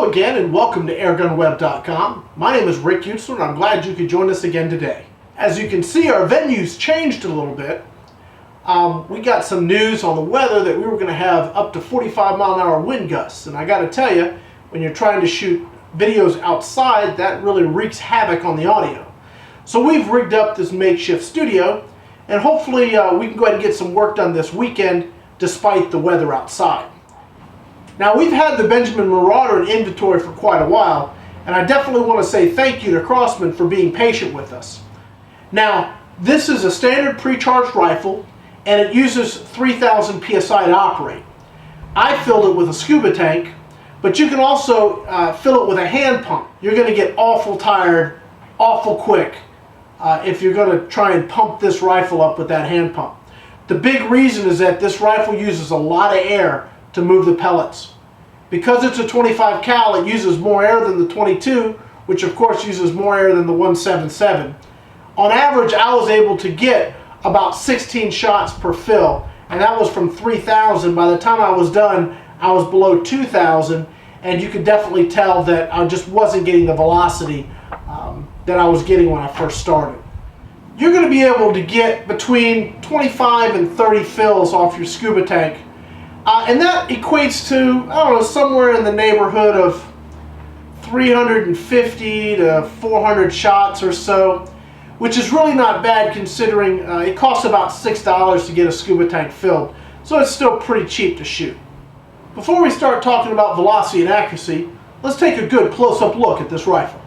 Hello again and welcome to airgunweb.com. My name is Rick Utzler and I'm glad you could join us again today. As you can see, our venue's changed a little bit. We got some news on the weather that we were going to have up to 45-mile-an-hour wind gusts, and I got to tell you, when you're trying to shoot videos outside, that really wreaks havoc on the audio. So we've rigged up this makeshift studio, and hopefully we can go ahead and get some work done this weekend despite the weather outside. Now, we've had the Benjamin Marauder in inventory for quite a while, and I definitely want to say thank you to Crossman for being patient with us. Now, this is a standard pre-charged rifle, and it uses 3,000 psi to operate. I filled it with a scuba tank, but you can also fill it with a hand pump. You're going to get awful tired, awful quick, if you're going to try and pump this rifle up with that hand pump. The big reason is that this rifle uses a lot of air to move the pellets. Because it's a 25 cal, it uses more air than the 22, which of course uses more air than the 177. On average, I was able to get about 16 shots per fill, and that was from 3,000. By the time I was done, I was below 2,000, and you could definitely tell that I just wasn't getting the velocity that I was getting when I first started. You're going to be able to get between 25 and 30 fills off your scuba tank. And that equates to, I don't know, somewhere in the neighborhood of 350 to 400 shots or so, which is really not bad considering it costs about $6 to get a scuba tank filled, so it's still pretty cheap to shoot. Before we start talking about velocity and accuracy, let's take a good close-up look at this rifle.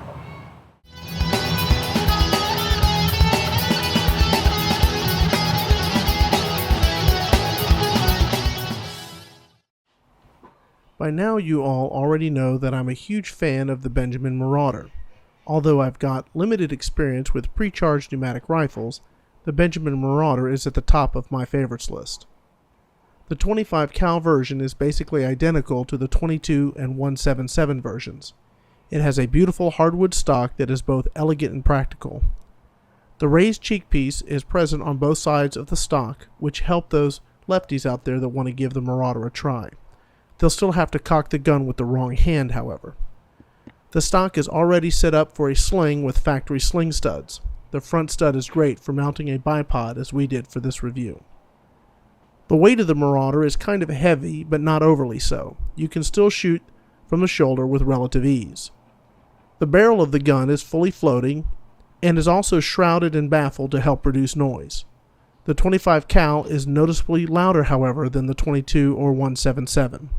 By now you all already know that I'm a huge fan of the Benjamin Marauder. Although I've got limited experience with pre-charged pneumatic rifles, the Benjamin Marauder is at the top of my favorites list. The 25 cal version is basically identical to the 22 and 177 versions. It has a beautiful hardwood stock that is both elegant and practical. The raised cheek piece is present on both sides of the stock, which help those lefties out there that want to give the Marauder a try. They'll still have to cock the gun with the wrong hand, however. The stock is already set up for a sling with factory sling studs. The front stud is great for mounting a bipod, as we did for this review. The weight of the Marauder is kind of heavy, but not overly so. You can still shoot from the shoulder with relative ease. The barrel of the gun is fully floating and is also shrouded and baffled to help reduce noise. The 25 cal is noticeably louder, however, than the 22 or 177.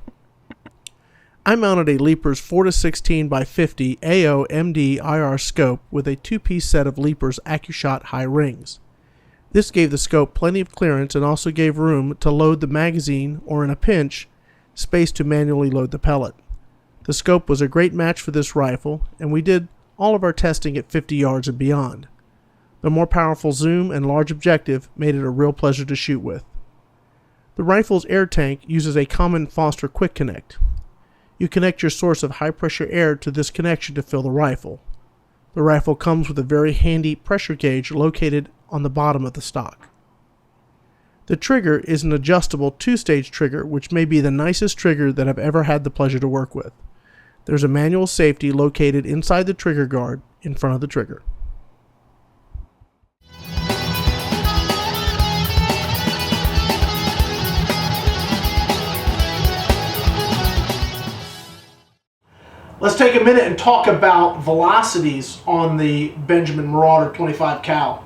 I mounted a Leapers 4-16x50 AO MD IR scope with a two-piece set of Leapers AccuShot high rings. This gave the scope plenty of clearance and also gave room to load the magazine, or in a pinch, space to manually load the pellet. The scope was a great match for this rifle, and we did all of our testing at 50 yards and beyond. The more powerful zoom and large objective made it a real pleasure to shoot with. The rifle's air tank uses a common Foster Quick Connect. You connect your source of high-pressure air to this connection to fill the rifle. The rifle comes with a very handy pressure gauge located on the bottom of the stock. The trigger is an adjustable two-stage trigger, which may be the nicest trigger that I've ever had the pleasure to work with. There's a manual safety located inside the trigger guard in front of the trigger. Let's take a minute and talk about velocities on the Benjamin Marauder 25 cal.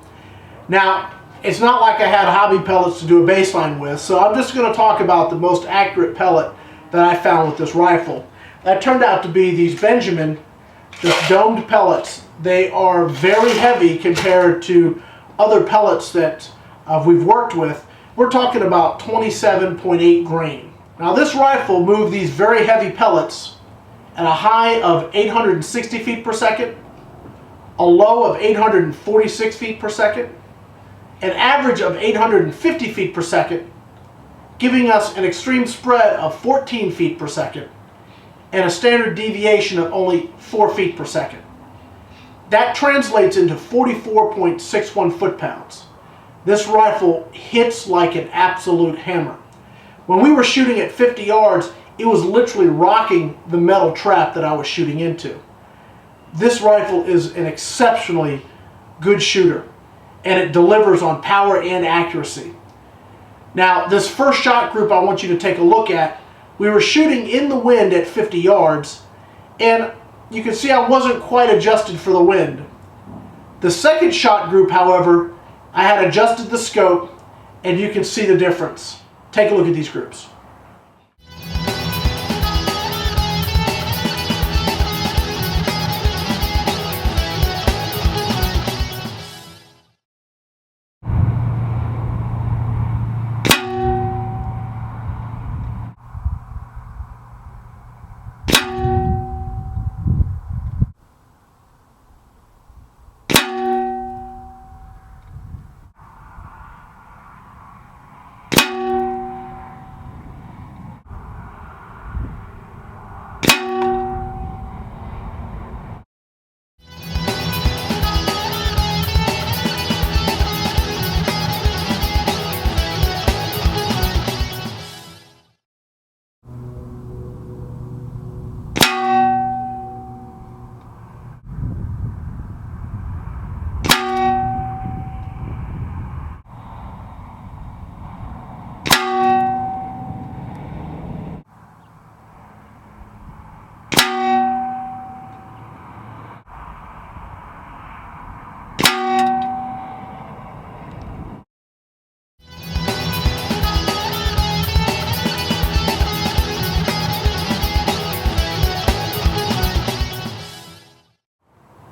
Now, it's not like I had hobby pellets to do a baseline with, so I'm just going to talk about the most accurate pellet that I found with this rifle. That turned out to be these Benjamin, this domed pellets. They are very heavy compared to other pellets that we've worked with. We're talking about 27.8 grain. Now, this rifle moved these very heavy pellets at a high of 860 feet per second, a low of 846 feet per second, an average of 850 feet per second, giving us an extreme spread of 14 feet per second, and a standard deviation of only 4 feet per second. That translates into 44.61 foot-pounds. This rifle hits like an absolute hammer. When we were shooting at 50 yards, it was literally rocking the metal trap that I was shooting into. This rifle is an exceptionally good shooter, and it delivers on power and accuracy. Now, this first shot group I want you to take a look at, we were shooting in the wind at 50 yards, and you can see I wasn't quite adjusted for the wind. The second shot group, however, I had adjusted the scope, and you can see the difference. Take a look at these groups.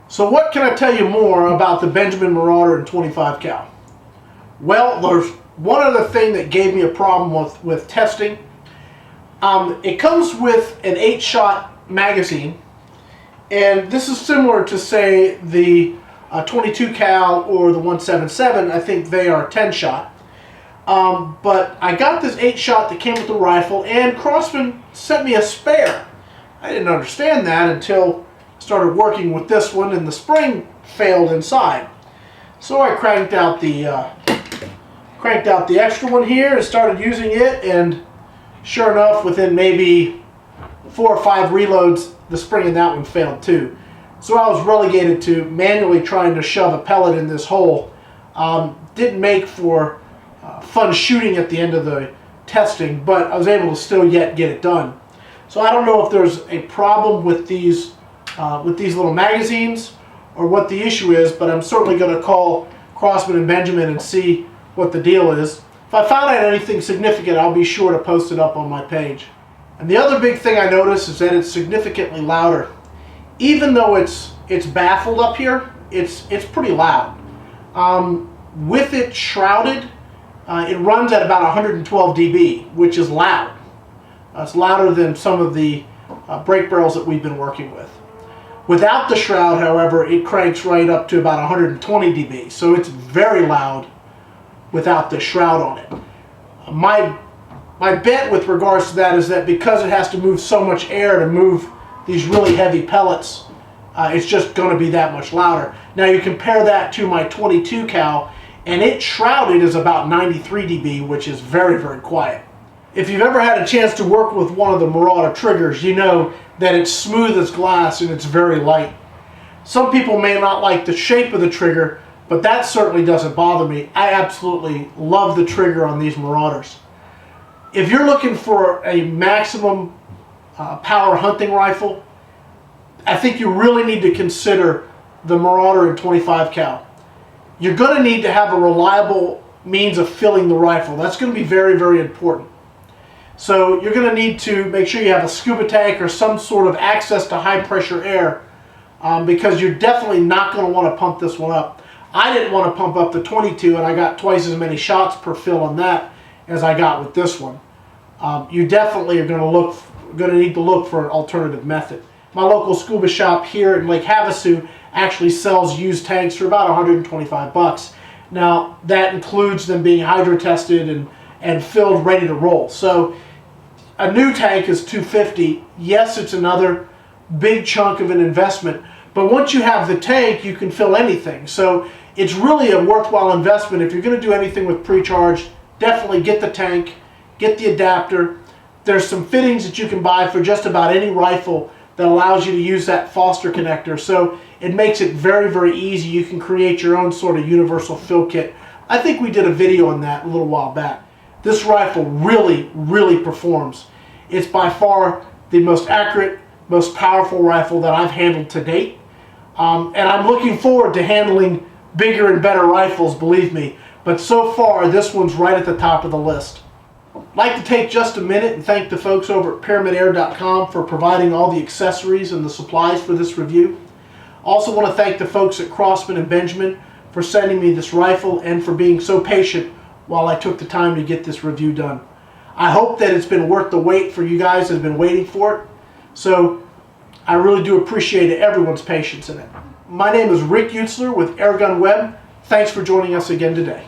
So what can I tell you more about the Benjamin Marauder in 25 cal? Well, there's one other thing that gave me a problem with testing. It comes with an 8-shot magazine, and this is similar to, say, the 22 cal or the 177. I think they are 10-shot. But I got this 8-shot that came with the rifle, and Crosman sent me a spare. I didn't understand that until I started working with this one, and the spring failed inside. So I cranked out the extra one here and started using it, and sure enough, within maybe 4 or 5 reloads, the spring in that one failed too. So I was relegated to manually trying to shove a pellet in this hole. Didn't make for fun shooting at the end of the testing, but I was able to still yet get it done. So I don't know if there's a problem with these little magazines or what the issue is, but I'm certainly going to call Crosman and Benjamin and see what the deal is. If I found out anything significant, I'll be sure to post it up on my page. And the other big thing I noticed is that it's significantly louder. Even though it's baffled up here, it's pretty loud. With it shrouded, it runs at about 112 dB, which is loud. It's louder than some of the brake barrels that we've been working with. Without the shroud, however, it cranks right up to about 120 dB, so it's very loud without the shroud on it. My bet with regards to that is that because it has to move so much air to move these really heavy pellets, it's just going to be that much louder. Now you compare that to my 22 cal, and it shrouded is about 93 dB, which is very, very quiet. If you've ever had a chance to work with one of the Marauder triggers, you know that it's smooth as glass and it's very light. Some people may not like the shape of the trigger, but that certainly doesn't bother me. I absolutely love the trigger on these Marauders. If you're looking for a maximum power hunting rifle, I think you really need to consider the Marauder in 25 cal. You're going to need to have a reliable means of filling the rifle. That's going to be very, very important. So you're going to need to make sure you have a scuba tank or some sort of access to high pressure air, because you're definitely not going to want to pump this one up. I didn't want to pump up the 22, and I got twice as many shots per fill on that as I got with this one. You definitely are going to need to look for an alternative method. My local scuba shop here in Lake Havasu actually sells used tanks for about 125 bucks. Now that includes them being hydro tested and filled, ready to roll. So a new tank is $250. Yes, it's another big chunk of an investment, but once you have the tank, you can fill anything. So it's really a worthwhile investment. If you're going to do anything with pre-charge, definitely get the tank, get the adapter, There's some fittings that you can buy for just about any rifle that allows you to use that Foster connector. So it makes it very, very easy. You can create your own sort of universal fill kit. I think we did a video on that a little while back. This rifle really, really performs. It's by far the most accurate, most powerful rifle that I've handled to date. And I'm looking forward to handling bigger and better rifles, believe me. But so far, this one's right at the top of the list. I'd like to take just a minute and thank the folks over at PyramidAir.com for providing all the accessories and the supplies for this review. Also want to thank the folks at Crossman and Benjamin for sending me this rifle and for being so patient while I took the time to get this review done. I hope that it's been worth the wait for you guys that have been waiting for it. So I really do appreciate everyone's patience in it. My name is Rick Utzler with Airgun Web. Thanks for joining us again today.